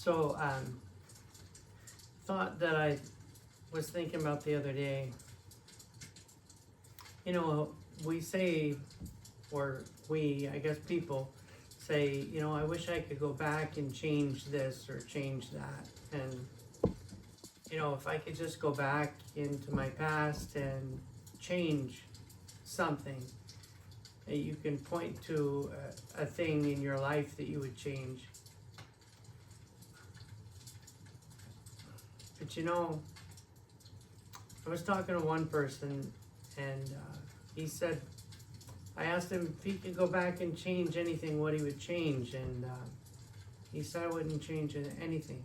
So, thought that I was thinking about the other day. You know, we say, or we, I guess people say, you know, I wish I could go back and change this or change that. And, you know, if I could just go back into my past and change something, you can point to a thing in your life that you would change. But you know, I was talking to one person, and he said, I asked him if he could go back and change anything, what he would change, and he said I wouldn't change anything.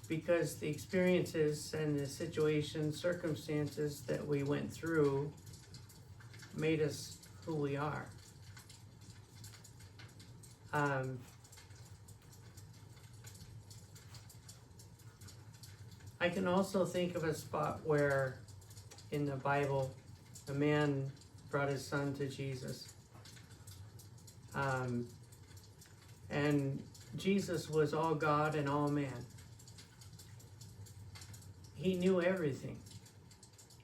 Because the experiences and the situations, circumstances that we went through made us who we are. I can also think of a spot where in the Bible a man brought his son to Jesus. And Jesus was all God and all man. He knew everything.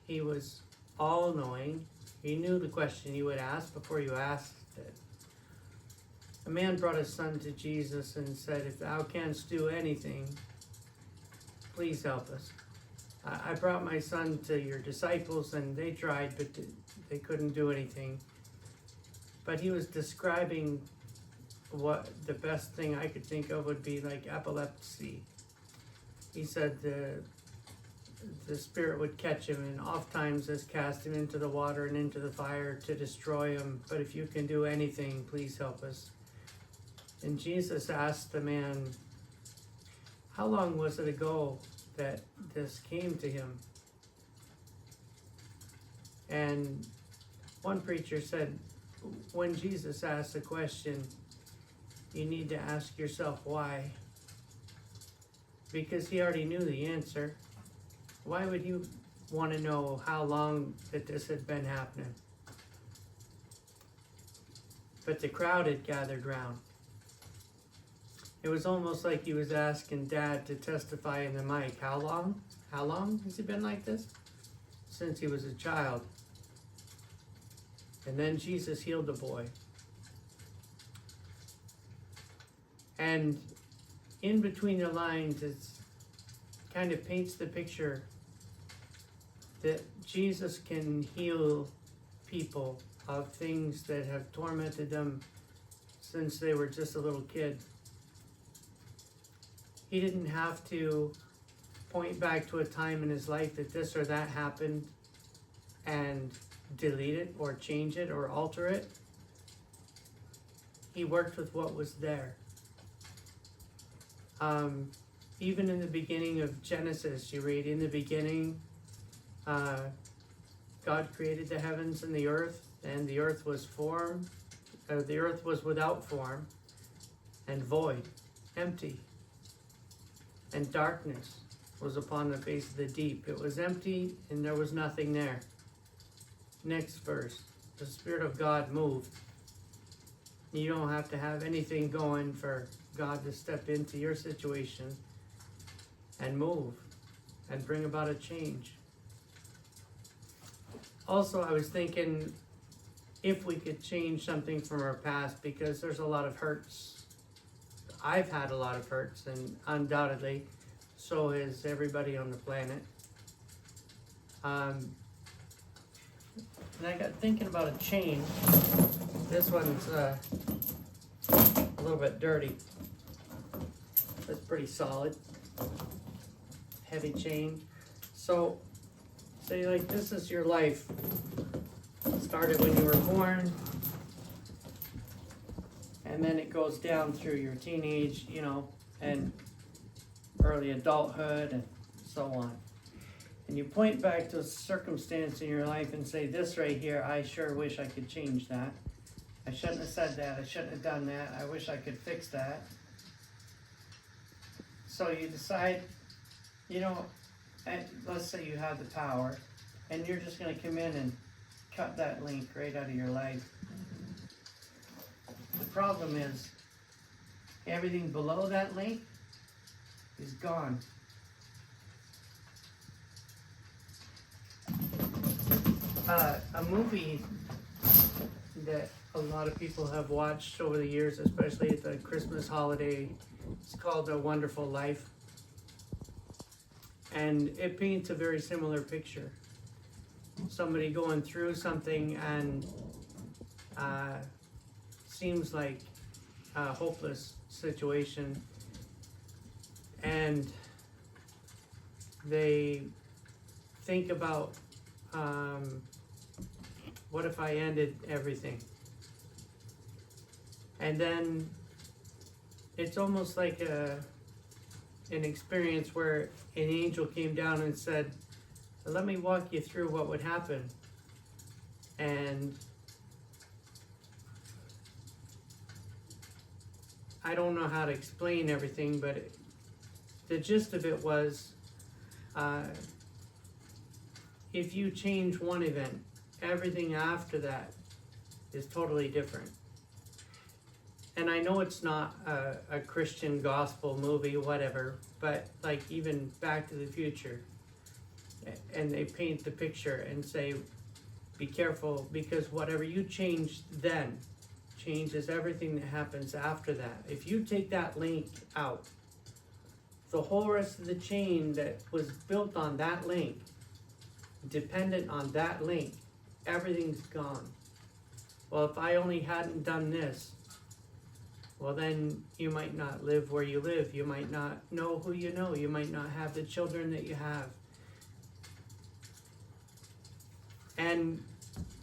He was all-knowing. He knew the question you would ask before you asked it. A man brought his son to Jesus and said, if thou canst do anything, please help us. I brought my son to your disciples and they tried, but they couldn't do anything. But he was describing what the best thing I could think of would be like epilepsy. He said the spirit would catch him, and oftentimes has cast him into the water and into the fire to destroy him. But if you can do anything, please help us. And Jesus asked the man, how long was it ago that this came to him? And one preacher said, when Jesus asks a question, you need to ask yourself why. Because he already knew the answer. Why would you want to know how long that this had been happening? But the crowd had gathered round. It was almost like he was asking Dad to testify in the mic. How long? How long has he been like this? Since he was a child. And then Jesus healed the boy. And in between the lines, it kind of paints the picture that Jesus can heal people of things that have tormented them since they were just a little kid. He didn't have to point back to a time in his life that this or that happened and delete it or change it or alter it. He worked with what was there. Even in the beginning of Genesis, you read, in the beginning, God created the heavens and the earth was the earth was without form and void, empty. And darkness was upon the face of the deep. It was empty and there was nothing there. Next verse, the Spirit of God moved. You don't have to have anything going for God to step into your situation and move and bring about a change. Also, I was thinking if we could change something from our past, because there's a lot of hurts. I've had a lot of hurts, and undoubtedly, so has everybody on the planet. And I got thinking about a chain. This one's a little bit dirty. It's pretty solid. Heavy chain. So, say like this is your life. It started when you were born. And then it goes down through your teenage, and early adulthood and so on. And you point back to a circumstance in your life and say, this right here, I sure wish I could change that. I shouldn't have said that. I shouldn't have done that. I wish I could fix that. So you decide, and let's say you have the power, and you're just going to come in and cut that link right out of your life. The problem is, everything below that link is gone. A movie that a lot of people have watched over the years, especially at the Christmas holiday, it's called A Wonderful Life. And it paints a very similar picture. Somebody going through something and seems like a hopeless situation, and they think about what if I ended everything? And then it's almost like an experience where an angel came down and said, let me walk you through what would happen. And I don't know how to explain everything, but the gist of it was, if you change one event, everything after that is totally different. And I know it's not a Christian gospel movie, whatever, but like even Back to the Future, and they paint the picture and say, be careful, because whatever you change then changes everything that happens after that. If you take that link out, the whole rest of the chain that was built on that link, dependent on that link, everything's gone. Well, if I only hadn't done this, well then you might not live where you live. You might not know who you know. You might not have the children that you have. And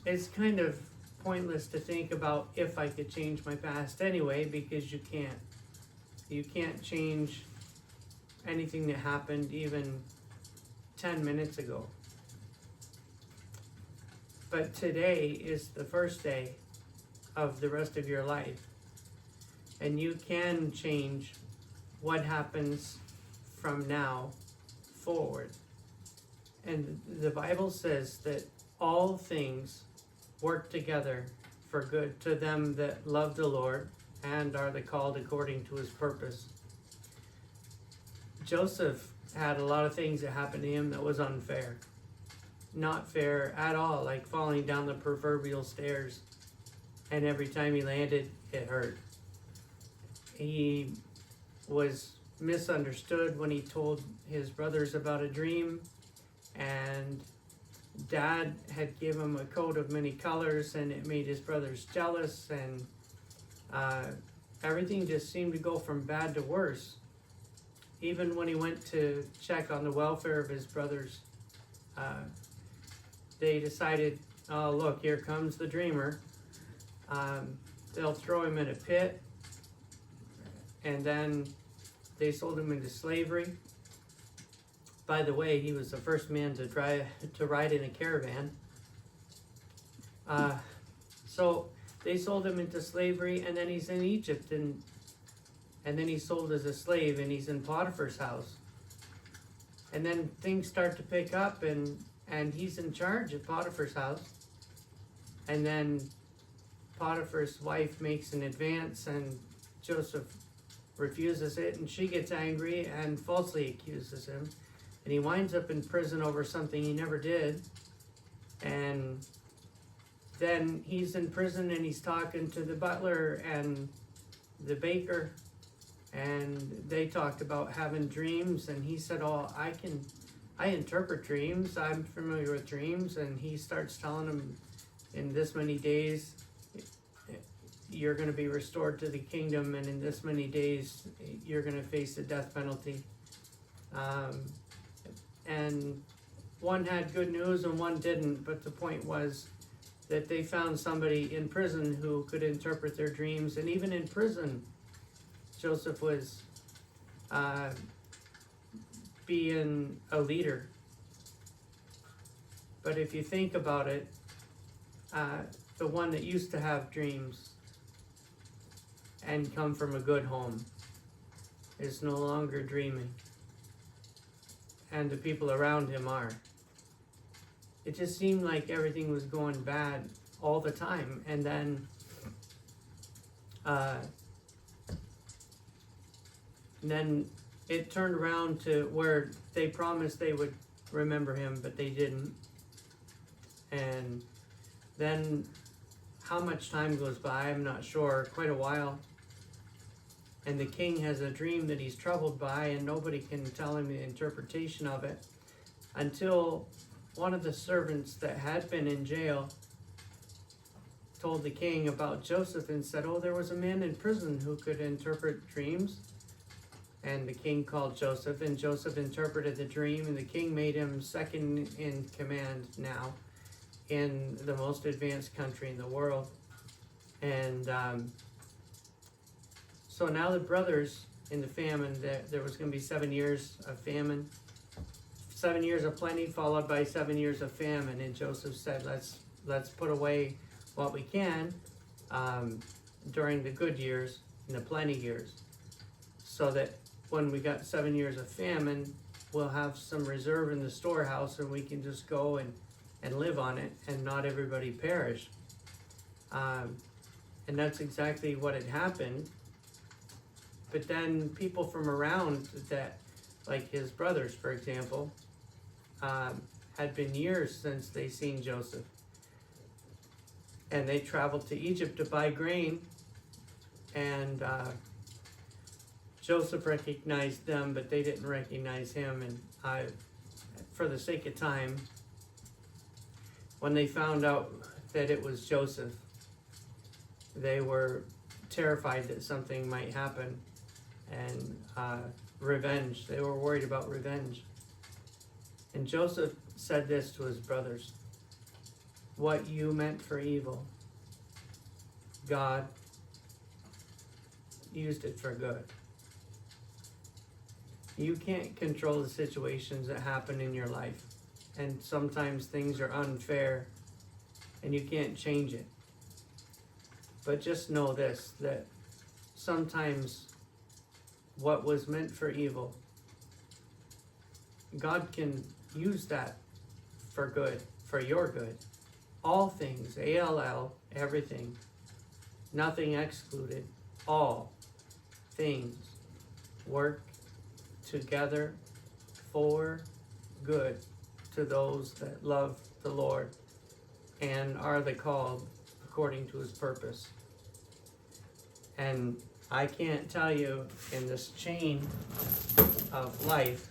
it's kind of pointless to think about if I could change my past anyway, because you can't. You can't change anything that happened even 10 minutes ago. But today is the first day of the rest of your life. And you can change what happens from now forward. And the Bible says that all things work together for good to them that love the Lord and are the called according to his purpose. Joseph had a lot of things that happened to him that was unfair. Not fair at all, like falling down the proverbial stairs. And every time he landed, it hurt. He was misunderstood when he told his brothers about a dream, and Dad had given him a coat of many colors, and it made his brothers jealous, and everything just seemed to go from bad to worse. Even when he went to check on the welfare of his brothers, they decided, oh look, here comes the dreamer. They'll throw him in a pit, and then they sold him into slavery. By the way, he was the first man to ride in a caravan. So they sold him into slavery, and then he's in Egypt, and then he's sold as a slave, and he's in Potiphar's house. And then things start to pick up, and he's in charge at Potiphar's house. And then Potiphar's wife makes an advance, and Joseph refuses it, and she gets angry and falsely accuses him. And he winds up in prison over something he never did. And then he's in prison, and he's talking to the butler and the baker, and they talked about having dreams, and he said, oh, I interpret dreams, I'm familiar with dreams. And he starts telling him, in this many days you're going to be restored to the kingdom, and in this many days you're going to face the death penalty. And one had good news and one didn't, but the point was that they found somebody in prison who could interpret their dreams. And even in prison, Joseph was being a leader. But if you think about it, the one that used to have dreams and come from a good home is no longer dreaming, and the people around him are. It just seemed like everything was going bad all the time. And then And then it turned around to where they promised they would remember him, but they didn't. And then how much time goes by, I'm not sure, quite a while. And the king has a dream that he's troubled by, and nobody can tell him the interpretation of it until one of the servants that had been in jail told the king about Joseph and said, oh, there was a man in prison who could interpret dreams. And the king called Joseph, and Joseph interpreted the dream, and the king made him second in command now in the most advanced country in the world. And so now the brothers in the famine, there was going to be 7 years of famine, 7 years of plenty followed by 7 years of famine. And Joseph said, let's put away what we can during the good years and the plenty years, so that when we got 7 years of famine, we'll have some reserve in the storehouse and we can just go and live on it and not everybody perish. And that's exactly what had happened. But then people from around that, like his brothers, for example, had been years since they seen Joseph. And they traveled to Egypt to buy grain, and Joseph recognized them, but they didn't recognize him. And for the sake of time, when they found out that it was Joseph, they were terrified that something might happen, and revenge. They were worried about revenge. And Joseph said this to his brothers: what you meant for evil, God used it for good. You can't control the situations that happen in your life, and sometimes things are unfair and you can't change it. But just know this, that sometimes what was meant for evil, God can use that for good, for your good. All things, A-L-L, everything, nothing excluded, all things work together for good to those that love the Lord and are the called according to his purpose. And I can't tell you, in this chain of life,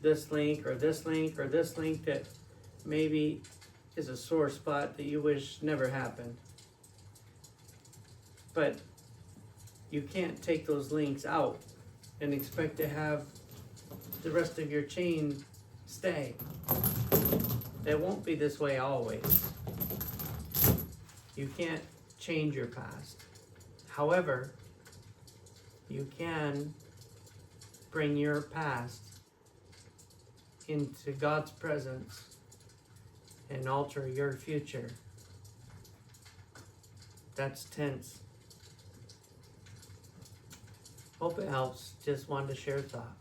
this link or this link or this link that maybe is a sore spot that you wish never happened. But you can't take those links out and expect to have the rest of your chain stay. It won't be this way always. You can't change your past. However, you can bring your past into God's presence and alter your future. That's tense. Hope it helps. Just wanted to share a thought.